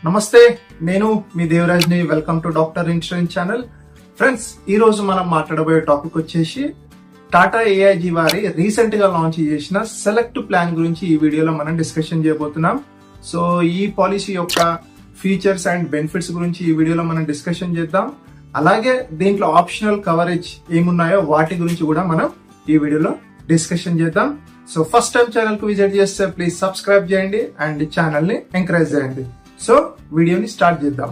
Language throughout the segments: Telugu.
నమస్తే, నేను మీ దేవరాజ్ని. Welcome to doctor insurance channel. Friends, ఈ రోజు మనం మాట్లాడబోయే టాపిక్ వచ్చేసి టాటా ఏఐజీ వారి రీసెంట్ గా లాంచ్ చేసిన సెలెక్ట్ ప్లాన్ గురించి ఈ వీడియోలో మనం డిస్కషన్ చేయబోతున్నాం. సో ఈ పాలసీ యొక్క ఫీచర్స్ అండ్ బెనిఫిట్స్ గురించి ఈ వీడియోలో మనం డిస్కషన్ చేద్దాం. అలాగే దీంట్లో ఆప్షనల్ కవరేజ్ ఏమున్నాయో వాటి గురించి కూడా మనం ఈ వీడియోలో డిస్కషన్ చేద్దాం. సో ఫస్ట్ టైం ఛానల్ కు విజిట్ చేస్తే ప్లీజ్ సబ్స్క్రైబ్ చేయండి అండ్ ఛానల్ ని ఎంకరేజ్ చేయండి. సో వీడియోని స్టార్ట్ చేద్దాం.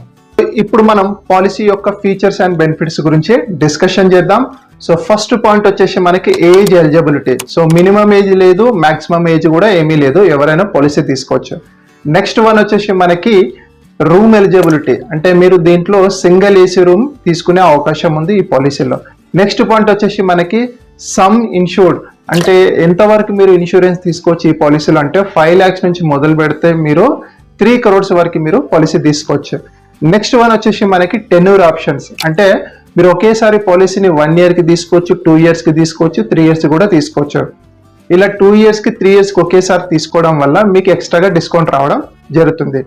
ఇప్పుడు మనం పాలసీ యొక్క ఫీచర్స్ అండ్ బెనిఫిట్స్ గురించి డిస్కషన్ చేద్దాం. సో ఫస్ట్ పాయింట్ వచ్చేసి మనకి age eligibility. So minimum age లేదు, మాక్సిమం ఏజ్ కూడా ఏమీ లేదు, ఎవరైనా పాలసీ తీసుకోవచ్చు. నెక్స్ట్ వన్ వచ్చేసి మనకి రూమ్ ఎలిజిబిలిటీ, అంటే మీరు దీంట్లో సింగిల్ ఏసీ రూమ్ తీసుకునే అవకాశం ఉంది ఈ పాలసీలో. నెక్స్ట్ పాయింట్ వచ్చేసి మనకి సమ్ ఇన్సూర్డ్, అంటే ఎంతవరకు మీరు ఇన్సూరెన్స్ తీసుకోవచ్చు ఈ పాలసీలో అంటే 5 lakhs నుంచి మొదలు పెడితే మీరు 3 crores వరకు మీరు పాలసీ తీసుకోవచ్చు. నెక్స్ట్ వన్ వచ్చేసి మనకి టెన్యూర్ ఆప్షన్స్, అంటే మీరు ఒకేసారి పాలసీని 1 year కి తీసుకోవచ్చు, 2 years కి తీసుకోవచ్చు, 3 years కి కూడా తీసుకోవచ్చు. ఇలా 2 years కి 3 years కి ఒకేసారి తీసుకోవడం వల్ల మీకు ఎక్స్ట్రాగా డిస్కౌంట్ రావడం జరుగుతుంది.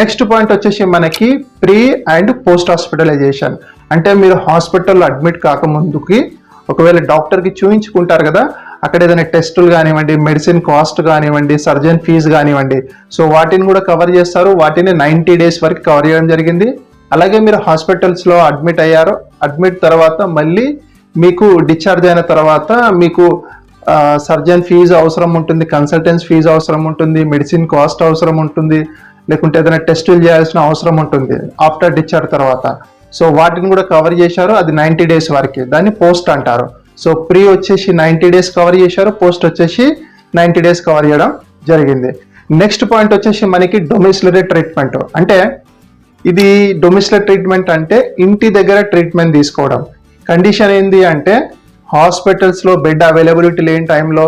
నెక్స్ట్ పాయింట్ వచ్చేసి మనకి ప్రీ అండ్ పోస్ట్ హాస్పిటలైజేషన్, అంటే మీరు హాస్పిటల్లో అడ్మిట్ కాకముందుకి ఒకవేళ డాక్టర్కి చూయించుకుంటారు కదా, అక్కడ ఏదైనా టెస్టులు కానివ్వండి, మెడిసిన్ కాస్ట్ కానివ్వండి, సర్జన్ ఫీజు కానివ్వండి, సో వాటిని కూడా కవర్ చేస్తారు. వాటిని 90 days వరకు కవర్ చేయడం జరిగింది. అలాగే మీరు హాస్పిటల్స్లో అడ్మిట్ అయ్యారు, అడ్మిట్ తర్వాత మళ్ళీ మీకు డిశ్చార్జ్ అయిన తర్వాత మీకు సర్జన్ ఫీజు అవసరం ఉంటుంది, కన్సల్టెన్స్ ఫీజు అవసరం ఉంటుంది, మెడిసిన్ కాస్ట్ అవసరం ఉంటుంది, లేకుంటే ఏదైనా టెస్టులు చేయాల్సిన అవసరం ఉంటుంది ఆఫ్టర్ డిశ్చార్జ్ తర్వాత. సో వాటిని కూడా కవర్ చేశారు, అది 90 days వరకు, దాన్ని పోస్ట్ అంటారు. సో ప్రీ వచ్చేసి 90 days కవర్ చేశారు, పోస్ట్ వచ్చేసి 90 days కవర్ చేయడం జరిగింది. నెక్స్ట్ పాయింట్ వచ్చేసి మనకి డొమిసిలరీ ట్రీట్మెంట్, అంటే ఇది డొమిసిలరీ ట్రీట్మెంట్ అంటే ఇంటి దగ్గర ట్రీట్మెంట్ తీసుకోవడం. కండిషన్ ఏంది అంటే హాస్పిటల్స్లో బెడ్ అవైలబిలిటీ లేని టైంలో,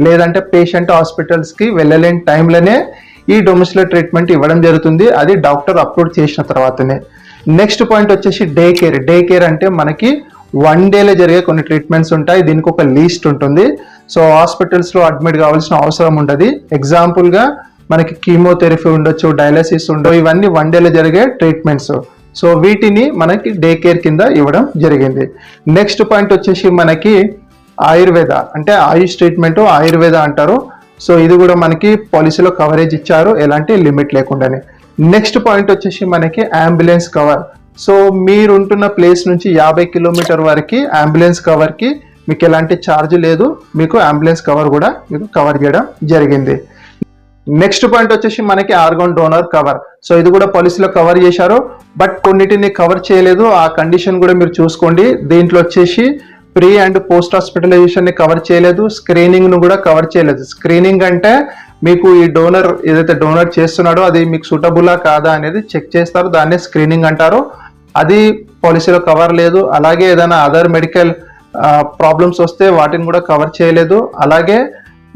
లేదంటే పేషెంట్ హాస్పిటల్స్కి వెళ్ళలేని టైంలోనే ఈ డొమిసిలరీ ట్రీట్మెంట్ ఇవ్వడం జరుగుతుంది, అది డాక్టర్ అప్రూవ్ చేసిన తర్వాతనే. నెక్స్ట్ పాయింట్ వచ్చేసి డే కేర్. డే కేర్ అంటే మనకి 1 dayలో జరిగే కొన్ని ట్రీట్మెంట్స్ ఉంటాయి, దీనికి ఒక లీస్ట్ ఉంటుంది. సో హాస్పిటల్స్లో అడ్మిట్ కావాల్సిన అవసరం ఉండదు. ఎగ్జాంపుల్గా మనకి కీమోథెరపీ ఉండొచ్చు, డయాలసిస్ ఉండవు, ఇవన్నీ 1 dayలో జరిగే ట్రీట్మెంట్స్. సో వీటిని మనకి డే కేర్ కింద ఇవ్వడం జరిగింది. నెక్స్ట్ పాయింట్ వచ్చేసి మనకి ఆయుర్వేద, అంటే ఆయుష్ ట్రీట్మెంట్ ఆయుర్వేద అంటారు. సో ఇది కూడా మనకి పాలసీలో కవరేజ్ ఇచ్చారు, ఎలాంటి లిమిట్ లేకుండానే. నెక్స్ట్ పాయింట్ వచ్చేసి మనకి అంబులెన్స్ కవర్. సో మీరు ఉంటున్న ప్లేస్ నుంచి 50 kilometers వరకు అంబులెన్స్ కవర్కి మీకు ఎలాంటి ఛార్జ్ లేదు, మీకు అంబులెన్స్ కవర్ కూడా మీకు కవర్ చేయడం జరిగింది. నెక్స్ట్ పాయింట్ వచ్చేసి మనకి ఆర్గాన్ డోనర్ కవర్. సో ఇది కూడా పాలసీలో కవర్ చేశారు, బట్ కొన్నిటిని కవర్ చేయలేదు, ఆ కండిషన్ కూడా మీరు చూసుకోండి. దీంట్లో వచ్చేసి ప్రీ అండ్ పోస్ట్ హాస్పిటలైజేషన్ ని కవర్ చేయలేదు, స్క్రీనింగ్ ను కూడా కవర్ చేయలేదు. స్క్రీనింగ్ అంటే మీకు ఈ డోనర్ ఏదైతే డోనర్ చేస్తున్నాడో అది మీకు సూటబులా కాదా అనేది చెక్ చేస్తారు, దాన్నే స్క్రీనింగ్ అంటారు. అది పాలసీలో కవర్ లేదు. అలాగే ఏదైనా అదర్ మెడికల్ ప్రాబ్లమ్స్ వస్తే వాటిని కూడా కవర్ చేయలేదు. అలాగే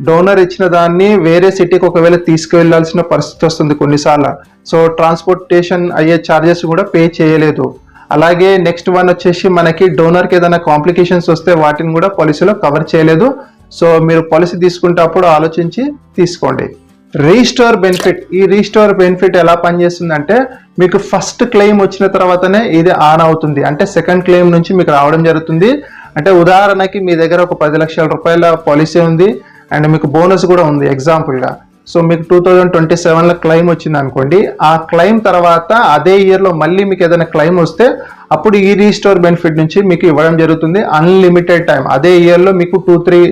డోనర్ ఇచ్చిన దాన్ని వేరే సిటీకి ఒకవేళ తీసుకువెళ్లాల్సిన పరిస్థితి వస్తుంది కొన్నిసార్లు, సో ట్రాన్స్పోర్టేషన్ అయ్యే ఛార్జెస్ కూడా పే చేయలేదు. అలాగే నెక్స్ట్ వన్ వచ్చేసి మనకి డోనర్కి ఏదైనా కాంప్లికేషన్స్ వస్తే వాటిని కూడా పాలసీలో కవర్ చేయలేదు. సో మీరు పాలసీ తీసుకుంటప్పుడు ఆలోచించి తీసుకోండి. Restore benefit. ఈ రీస్టోర్ బెనిఫిట్ ఎలా పనిచేస్తుందంటే మీకు ఫస్ట్ క్లెయిమ్ వచ్చిన తర్వాతనే ఇది ఆన్ అవుతుంది, అంటే సెకండ్ క్లెయిమ్ నుంచి మీకు రావడం జరుగుతుంది. అంటే ఉదాహరణకి మీ దగ్గర ఒక 10 లక్షల రూపాయల పాలసీ ఉంది అండ్ మీకు బోనస్ కూడా ఉంది ఎగ్జాంపుల్గా. సో మీకు 2027లో క్లెయిమ్ వచ్చింది అనుకోండి, ఆ క్లెయిమ్ తర్వాత అదే ఇయర్లో మళ్ళీ మీకు ఏదైనా క్లెయిమ్ వస్తే అప్పుడు ఈ రీస్టోర్ బెనిఫిట్ నుంచి మీకు ఇవ్వడం జరుగుతుంది. అన్లిమిటెడ్ టైం, అదే ఇయర్లో మీకు 2-3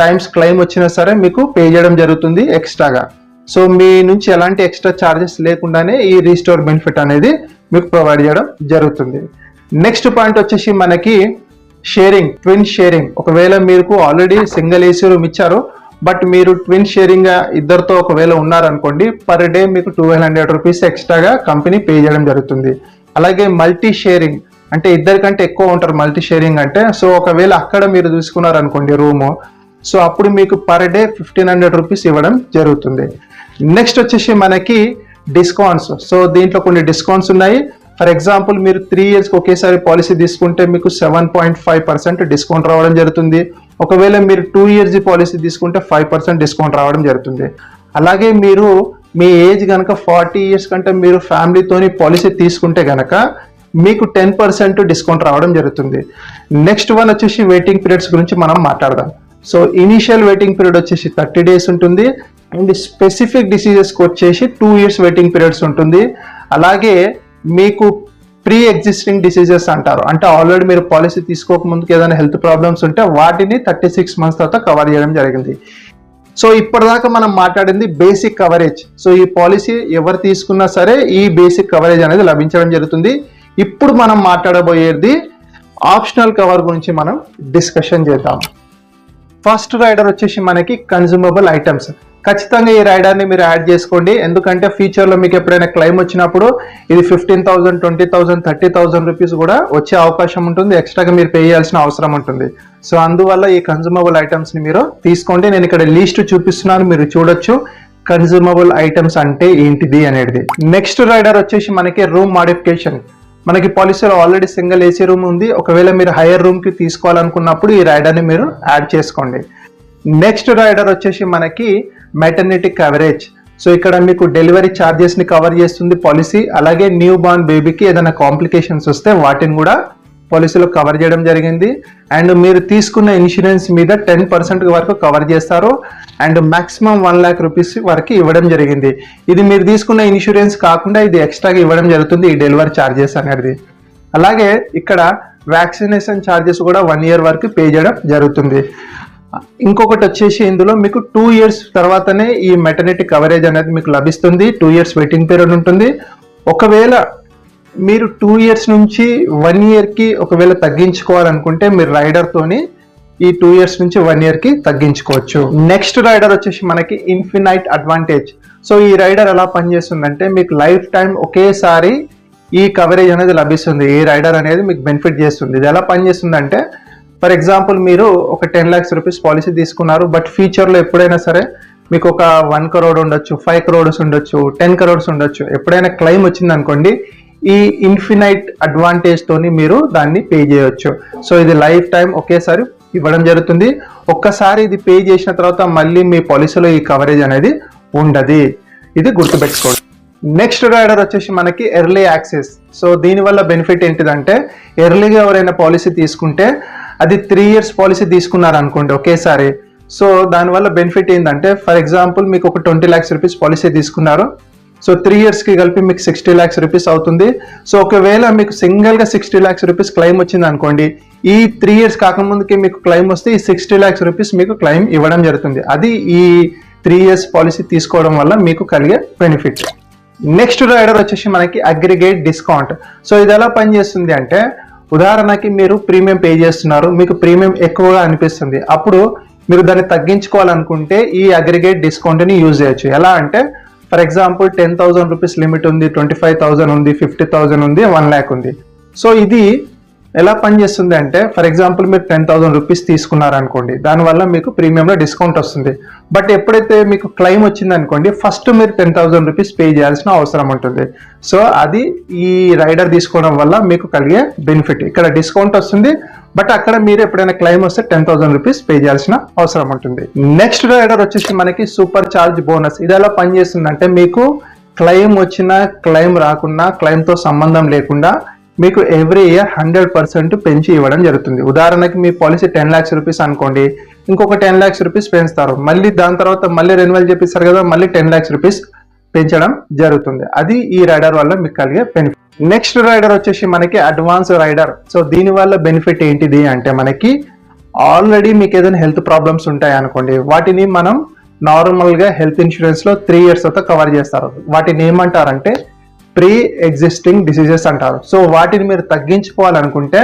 times క్లెయిమ్ వచ్చినా సరే మీకు పే చేయడం జరుగుతుంది ఎక్స్ట్రాగా. సో మీ నుంచి ఎలాంటి ఎక్స్ట్రా ఛార్జెస్ లేకుండానే ఈ రీస్టోర్ బెనిఫిట్ అనేది మీకు ప్రొవైడ్ చేయడం జరుగుతుంది. నెక్స్ట్ పాయింట్ వచ్చేసి మనకి షేరింగ్, ట్విన్ షేరింగ్. ఒకవేళ మీకు ఆల్రెడీ సింగిల్ ఏసీ రూమ్ ఇచ్చారు, బట్ మీరు ట్విన్ షేరింగ్ ఇద్దరితో ఒకవేళ ఉన్నారనుకోండి, పర్ డే మీకు 1200 rupees ఎక్స్ట్రాగా కంపెనీ పే చేయడం జరుగుతుంది. అలాగే మల్టీ షేరింగ్, అంటే ఇద్దరికంటే ఎక్కువ ఉంటారు మల్టీ షేరింగ్ అంటే. సో ఒకవేళ అక్కడ మీరు చూసుకున్నారనుకోండి రూము, సో అప్పుడు మీకు పర్ డే 1500 rupees ఇవ్వడం జరుగుతుంది. నెక్స్ట్ వచ్చేసి మనకి డిస్కౌంట్స్. సో దీంట్లో కొన్ని డిస్కౌంట్స్ ఉన్నాయి. ఫర్ ఎగ్జాంపుల్ మీరు 3 years ఒకేసారి పాలసీ తీసుకుంటే మీకు 7.5% డిస్కౌంట్ రావడం జరుగుతుంది. ఒకవేళ మీరు 2 years పాలసీ తీసుకుంటే 5% డిస్కౌంట్ రావడం జరుగుతుంది. అలాగే మీరు మీ ఏజ్ కనుక 40 years కంటే మీరు ఫ్యామిలీతోని పాలసీ తీసుకుంటే కనుక మీకు 10% డిస్కౌంట్ రావడం జరుగుతుంది. నెక్స్ట్ వన్ వచ్చేసి వెయిటింగ్ పీరియడ్స్ గురించి మనం మాట్లాడదాం. సో ఇనీషియల్ వెయిటింగ్ పీరియడ్ వచ్చేసి 30 days ఉంటుంది. అండ్ స్పెసిఫిక్ డిసీజెస్కి వచ్చేసి 2 years వెయిటింగ్ పీరియడ్స్ ఉంటుంది. అలాగే మీకు ప్రీ ఎగ్జిస్టింగ్ డిసీజెస్ అంటారు, అంటే ఆల్రెడీ మీరు పాలసీ తీసుకోక ముందుకు ఏదైనా హెల్త్ ప్రాబ్లమ్స్ ఉంటే వాటిని 36 months తర్వాత కవర్ చేయడం జరిగింది. సో ఇప్పటిదాకా మనం మాట్లాడింది బేసిక్ కవరేజ్. సో ఈ పాలసీ ఎవరు తీసుకున్నా సరే ఈ బేసిక్ కవరేజ్ అనేది లభించడం జరుగుతుంది. ఇప్పుడు మనం మాట్లాడబోయేది ఆప్షనల్ కవర్ గురించి మనం డిస్కషన్ చేద్దాం. ఫస్ట్ రైడర్ వచ్చేసి మనకి కన్జ్యూమబుల్ ఐటమ్స్. ఖచ్చితంగా ఈ రైడర్ని మీరు యాడ్ చేసుకోండి, ఎందుకంటే ఫ్యూచర్లో మీకు ఎప్పుడైనా క్లెయిమ్ వచ్చినప్పుడు ఇది 15,000, 20,000, 30,000 రూపీస్ కూడా వచ్చే అవకాశం ఉంటుంది. ఎక్స్ట్రాగా మీరు పే చేయాల్సిన అవసరం ఉంటుంది. సో అందువల్ల ఈ కన్జ్యూమబుల్ ఐటమ్స్ని మీరు తీసుకోండి. నేను ఇక్కడ లిస్ట్ చూపిస్తున్నాను, మీరు చూడొచ్చు కన్జ్యూమబుల్ ఐటమ్స్ అంటే ఏంటిది అనేది. నెక్స్ట్ రైడర్ వచ్చేసి మనకి రూమ్ మాడిఫికేషన్. మనకి పాలసీలో ఆల్రెడీ సింగిల్ ఏసీ రూమ్ ఉంది. ఒకవేళ మీరు హైయర్ రూమ్కి తీసుకోవాలనుకున్నప్పుడు ఈ రైడర్ని మీరు యాడ్ చేసుకోండి. నెక్స్ట్ రైడర్ వచ్చేసి మనకి మెటర్నిటీ కవరేజ్. సో ఇక్కడ మీకు డెలివరీ ఛార్జెస్ని కవర్ చేస్తుంది పాలసీ. అలాగే న్యూ బార్న్ బేబీకి ఏదైనా కాంప్లికేషన్స్ వస్తే వాటిని కూడా పాలసీలో కవర్ చేయడం జరిగింది. అండ్ మీరు తీసుకున్న ఇన్సూరెన్స్ మీద 10% వరకు కవర్ చేస్తారు. అండ్ మాక్సిమం 1 lakh రూపీస్ వరకు ఇవ్వడం జరిగింది. ఇది మీరు తీసుకున్న ఇన్సూరెన్స్ కాకుండా ఇది ఎక్స్ట్రాగా ఇవ్వడం జరుగుతుంది, ఈ డెలివరీ ఛార్జెస్ అనేది. అలాగే ఇక్కడ వ్యాక్సినేషన్ ఛార్జెస్ కూడా 1 year వరకు పే చేయడం జరుగుతుంది. ఇంకొకటి వచ్చేసి ఇందులో మీకు 2 years తర్వాతనే ఈ మెటర్నిటీ కవరేజ్ అనేది మీకు లభిస్తుంది. 2 years వెయిటింగ్ పీరియడ్ ఉంటుంది. ఒకవేళ మీరు 2 years నుంచి 1 yearకి ఒకవేళ తగ్గించుకోవాలనుకుంటే మీరు రైడర్తోని ఈ 2 years నుంచి 1 yearకి తగ్గించుకోవచ్చు. నెక్స్ట్ రైడర్ వచ్చేసి మనకి ఇన్ఫినైట్ అడ్వాంటేజ్. సో ఈ రైడర్ ఎలా పనిచేస్తుందంటే మీకు లైఫ్ టైం ఒకేసారి ఈ కవరేజ్ అనేది లభిస్తుంది. ఈ రైడర్ అనేది మీకు బెనిఫిట్ చేస్తుంది. ఇది ఎలా పనిచేస్తుందంటే ఫర్ ఎగ్జాంపుల్ మీరు ఒక 10 lakhs రూపీస్ పాలసీ తీసుకున్నారు, బట్ ఫ్యూచర్లో ఎప్పుడైనా సరే మీకు ఒక 1 crore ఉండొచ్చు, 5 crores ఉండొచ్చు, 10 crores ఉండొచ్చు. ఎప్పుడైనా క్లెయిమ్ వచ్చింది అనుకోండి, ఈ ఇన్ఫినైట్ అడ్వాంటేజ్ తోని మీరు దాన్ని పే చేయొచ్చు. సో ఇది లైఫ్ టైం ఒకేసారి ఇవ్వడం జరుగుతుంది. ఒక్కసారి ఇది పే చేసిన తర్వాత మళ్ళీ మీ పాలసీలో ఈ కవరేజ్ అనేది ఉండదు. ఇది గుర్తుపెట్టుకోండి. నెక్స్ట్ రైడర్ వచ్చేసి మనకి ఎర్లీ యాక్సెస్. సో దీనివల్ల బెనిఫిట్ ఏంటిదంటే ఎర్లీగా ఎవరైనా పాలసీ తీసుకుంటే అది 3 years పాలసీ తీసుకున్నారు అనుకోండి ఒకేసారి. సో దానివల్ల బెనిఫిట్ ఏంటంటే ఫర్ ఎగ్జాంపుల్ మీకు ఒక 20 lakhs రూపీస్ పాలసీ తీసుకున్నారు. సో 3 yearsకి కలిపి మీకు 60 lakhs రూపీస్ అవుతుంది. సో ఒకవేళ మీకు సింగిల్గా 60 lakhs రూపీస్ క్లెయిమ్ వచ్చింది అనుకోండి, ఈ 3 years కాకముందుకి మీకు క్లెయిమ్ వస్తే ఈ 60 lakhs రూపీస్ మీకు క్లెయిమ్ ఇవ్వడం జరుగుతుంది. అది ఈ 3 years పాలసీ తీసుకోవడం వల్ల మీకు కలిగే బెనిఫిట్. నెక్స్ట్ రైడర్ వచ్చేసి మనకి అగ్రిగేట్ డిస్కౌంట్. సో ఇది ఎలా పనిచేస్తుంది అంటే ఉదాహరణకి మీరు ప్రీమియం పే చేస్తున్నారు, మీకు ప్రీమియం ఎక్కువగా అనిపిస్తుంది, అప్పుడు మీరు దాన్ని తగ్గించుకోవాలనుకుంటే ఈ అగ్రిగేట్ డిస్కౌంట్ని యూజ్ చేయొచ్చు. ఎలా అంటే ఫర్ ఎగ్జాంపుల్ 10,000 రూపీస్ లిమిట్ ఉంది, 25,000 ఉంది, 50,000 ఉంది, 1 lakh ఉంది. సో ఇది ఎలా పనిచేస్తుంది అంటే ఫర్ ఎగ్జాంపుల్ మీరు 10,000 రూపీస్ తీసుకున్నారు అనుకోండి, దానివల్ల మీకు ప్రీమియంలో డిస్కౌంట్ వస్తుంది. బట్ ఎప్పుడైతే మీకు క్లెయిమ్ వచ్చింది అనుకోండి, ఫస్ట్ మీరు 10,000 రూపీస్ పే చేయాల్సిన అవసరం ఉంటుంది. సో అది ఈ రైడర్ తీసుకోవడం వల్ల మీకు కలిగే బెనిఫిట్. ఇక్కడ డిస్కౌంట్ వస్తుంది, బట్ అక్కడ మీరు ఎప్పుడైనా క్లెయిమ్ వస్తే 10,000 రూపీస్ పే చేయాల్సిన అవసరం ఉంటుంది. నెక్స్ట్ రైడర్ వచ్చేసి మనకి సూపర్ చార్జ్ బోనస్. ఇది ఎలా పనిచేస్తుంది అంటే మీకు క్లెయిమ్ వచ్చినా క్లెయిమ్ రాకున్నా క్లెయిమ్తో సంబంధం లేకుండా మీకు ఎవ్రీ ఇయర్ 100% పెంచి ఇవ్వడం జరుగుతుంది. ఉదాహరణకి మీ పాలసీ 10 lakhs రూపీస్ అనుకోండి, ఇంకొక 10 lakhs రూపీస్ పెంచుతారు, మళ్ళీ దాని తర్వాత మళ్ళీ రెన్యువల్ చేపిస్తారు కదా, మళ్ళీ 10 lakhs రూపీస్ పెంచడం జరుగుతుంది. అది ఈ రైడర్ వల్ల మీకు కలిగే బెనిఫిట్. నెక్స్ట్ రైడర్ వచ్చేసి మనకి అడ్వాన్స్ రైడర్. సో దీని వల్ల బెనిఫిట్ ఏంటిది అంటే మనకి ఆల్రెడీ మీకు ఏదైనా హెల్త్ ప్రాబ్లమ్స్ ఉంటాయి అనుకోండి, వాటిని మనం నార్మల్గా హెల్త్ ఇన్సూరెన్స్లో 3 years తర్వాత కవర్ చేస్తారు. వాటిని ఏమంటారంటే ప్రీ ఎగ్జిస్టింగ్ డిసీజెస్ అంటారు. సో వాటిని మీరు తగ్గించుకోవాలనుకుంటే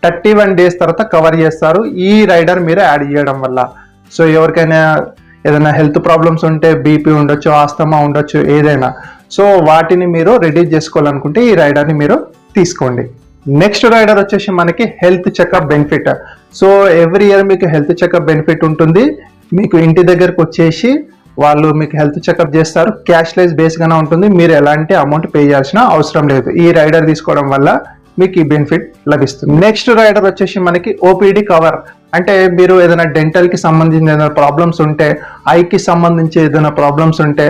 31 days తర్వాత కవర్ చేస్తారు ఈ రైడర్ మీరు యాడ్ చేయడం వల్ల. సో ఎవరికైనా ఏదైనా హెల్త్ ప్రాబ్లమ్స్ ఉంటే బీపీ ఉండొచ్చు, ఆస్తమా ఉండొచ్చు, ఏదైనా, సో వాటిని మీరు రెడ్యూస్ చేసుకోవాలనుకుంటే ఈ రైడర్ని మీరు తీసుకోండి. నెక్స్ట్ రైడర్ వచ్చేసి మనకి health checkup benefit. So every year మీకు హెల్త్ చెకప్ బెనిఫిట్ ఉంటుంది. మీకు ఇంటి దగ్గరకు వచ్చేసి వాళ్ళు మీకు హెల్త్ చెకప్ చేస్తారు. క్యాష్లెస్ బేస్గానే ఉంటుంది, మీరు ఎలాంటి అమౌంట్ పే చేయాల్సిన అవసరం లేదు. ఈ రైడర్ తీసుకోవడం వల్ల మీకు ఈ బెనిఫిట్ లభిస్తుంది. నెక్స్ట్ రైడర్ వచ్చేసి మనకి ఓపీడీ కవర్. అంటే మీరు ఏదైనా డెంటల్కి సంబంధించిన ఏదైనా ప్రాబ్లమ్స్ ఉంటే, ఐకి సంబంధించి ఏదైనా ప్రాబ్లమ్స్ ఉంటే,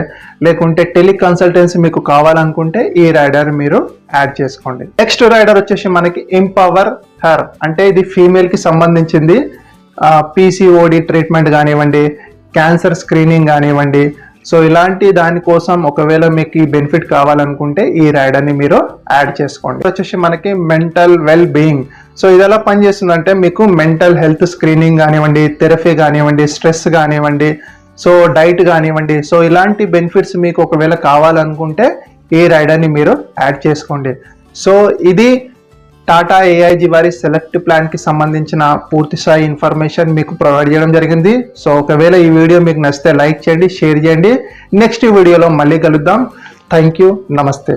లేకుంటే టెలికన్సల్టెన్సీ మీకు కావాలనుకుంటే ఈ రైడర్ మీరు యాడ్ చేసుకోండి. నెక్స్ట్ రైడర్ వచ్చేసి మనకి ఎంపవర్ హర్, అంటే ఇది ఫీమేల్కి సంబంధించింది. పీసీఓడి ట్రీట్మెంట్ కానివ్వండి, క్యాన్సర్ స్క్రీనింగ్ కానివ్వండి, సో ఇలాంటి దానికోసం ఒకవేళ మీకు ఈ బెనిఫిట్ కావాలనుకుంటే ఈ రైడర్ని మీరు యాడ్ చేసుకోండి. వచ్చేసి మనకి మెంటల్ వెల్ బీయింగ్. సో ఇది ఎలా పనిచేస్తుందంటే మీకు మెంటల్ హెల్త్ స్క్రీనింగ్ కానివ్వండి, థెరపీ కానివ్వండి, స్ట్రెస్ కానివ్వండి, సో డైట్ కానివ్వండి, సో ఇలాంటి బెనిఫిట్స్ మీకు ఒకవేళ కావాలనుకుంటే ఈ రైడర్ని మీరు యాడ్ చేసుకోండి. సో ఇది టాటా ఏఐజీ వారి సెలెక్ట్ ప్లాన్కి సంబంధించిన పూర్తి స్థాయి ఇన్ఫర్మేషన్ మీకు ప్రొవైడ్ చేయడం జరిగింది. సో ఒకవేళ ఈ వీడియో మీకు నచ్చితే లైక్ చేయండి, షేర్ చేయండి. నెక్స్ట్ వీడియోలో మళ్ళీ కలుద్దాం. థ్యాంక్ యూ, నమస్తే.